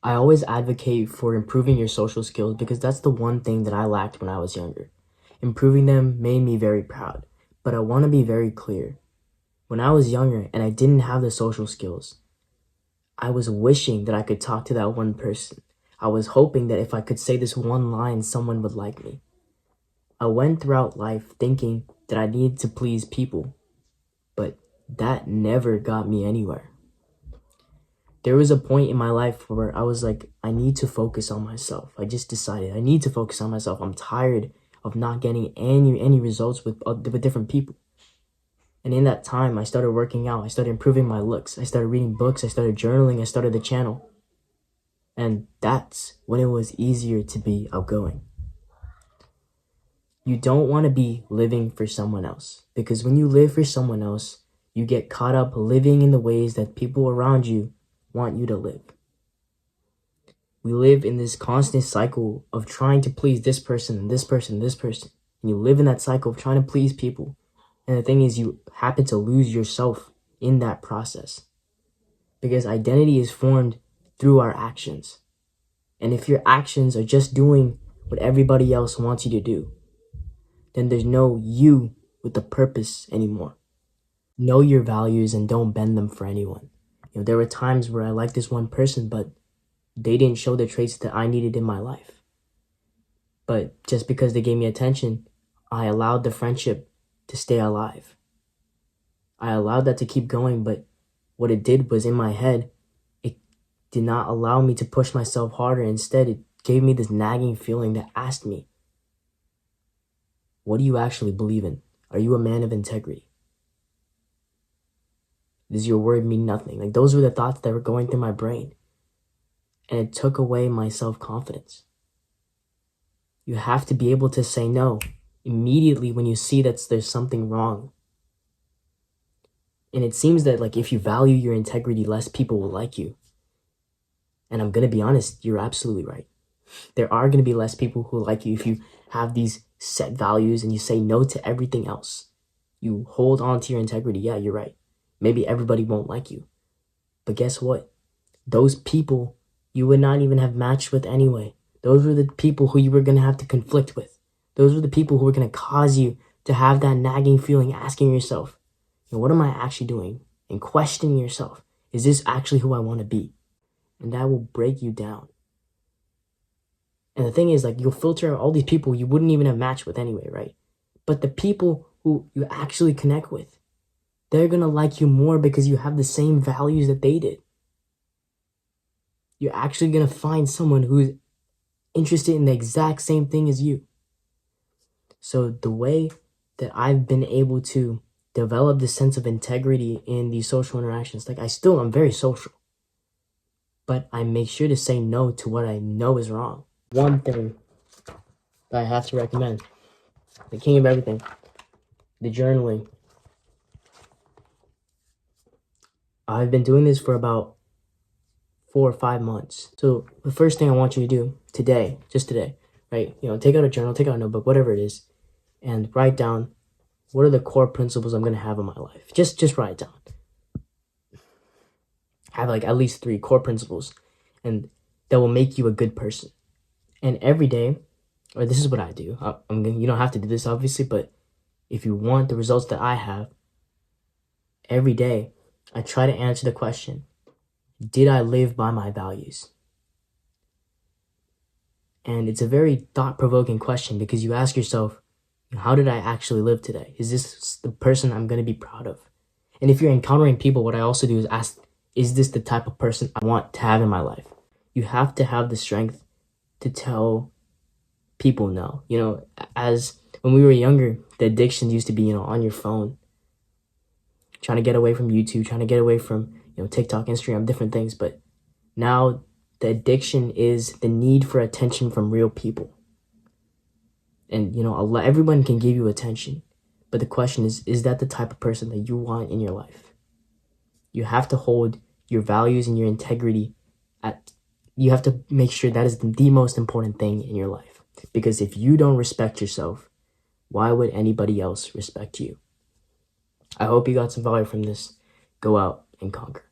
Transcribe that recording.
I always advocate for improving your social skills because that's the one thing that I lacked when I was younger. Improving them made me very proud, but I want to be very clear. When I was younger and I didn't have the social skills, I was wishing that I could talk to that one person. I was hoping that if I could say this one line, someone would like me. I went throughout life thinking that I needed to please people, but that never got me anywhere. There was a point in my life where I was like, I need to focus on myself. I just decided I need to focus on myself. I'm tired of not getting any results with different people. And in that time, I started working out. I started improving my looks. I started reading books. I started journaling. I started the channel. And that's when it was easier to be outgoing. You don't want to be living for someone else, because when you live for someone else, you get caught up living in the ways that people around you want you to live. We live in this constant cycle of trying to please this person and this person and this person. And you live in that cycle of trying to please people. And the thing is, you happen to lose yourself in that process. Because identity is formed through our actions. And if your actions are just doing what everybody else wants you to do, then there's no you with the purpose anymore. Know your values and don't bend them for anyone. There were times where I liked this one person, but they didn't show the traits that I needed in my life. But just because they gave me attention, I allowed the friendship to stay alive. I allowed that to keep going, but what it did was in my head, it did not allow me to push myself harder. Instead, it gave me this nagging feeling that asked me, what do you actually believe in? Are you a man of integrity? Does your word mean nothing? Like, those were the thoughts that were going through my brain. And it took away my self-confidence. You have to be able to say no immediately when you see that there's something wrong. And it seems that if you value your integrity, less people will like you. And I'm going to be honest, you're absolutely right. There are going to be less people who like you if you have these set values and you say no to everything else. You hold on to your integrity. Yeah, you're right. Maybe everybody won't like you. But guess what? Those people you would not even have matched with anyway. Those were the people who you were going to have to conflict with. Those were the people who were going to cause you to have that nagging feeling, asking yourself, what am I actually doing? And questioning yourself, is this actually who I want to be? And that will break you down. And the thing is, you'll filter out all these people you wouldn't even have matched with anyway, right? But the people who you actually connect with, they're going to like you more because you have the same values that they did. You're actually going to find someone who's interested in the exact same thing as you. So the way that I've been able to develop this sense of integrity in these social interactions, I'm very social, but I make sure to say no to what I know is wrong. One thing that I have to recommend, the king of everything, the journaling. I've been doing this for about 4 or 5 months. So the first thing I want you to do today, just today, right? Take out a journal, take out a notebook, whatever it is, and write down, what are the core principles I'm going to have in my life? Just write it down. Have at least 3 core principles, and that will make you a good person. And every day, or this is what I do. You don't have to do this, obviously, but if you want the results that I have, every day, I try to answer the question, did I live by my values? And it's a very thought-provoking question because you ask yourself, how did I actually live today? Is this the person I'm going to be proud of? And if you're encountering people, what I also do is ask, is this the type of person I want to have in my life? You have to have the strength to tell people no. As when we were younger, the addictions used to be, on your phone, trying to get away from YouTube, trying to get away from, TikTok, Instagram, different things. But now the addiction is the need for attention from real people. And, everyone can give you attention. But the question is that the type of person that you want in your life? You have to hold your values and your integrity you have to make sure that is the most important thing in your life. Because if you don't respect yourself, why would anybody else respect you? I hope you got some value from this. Go out and conquer.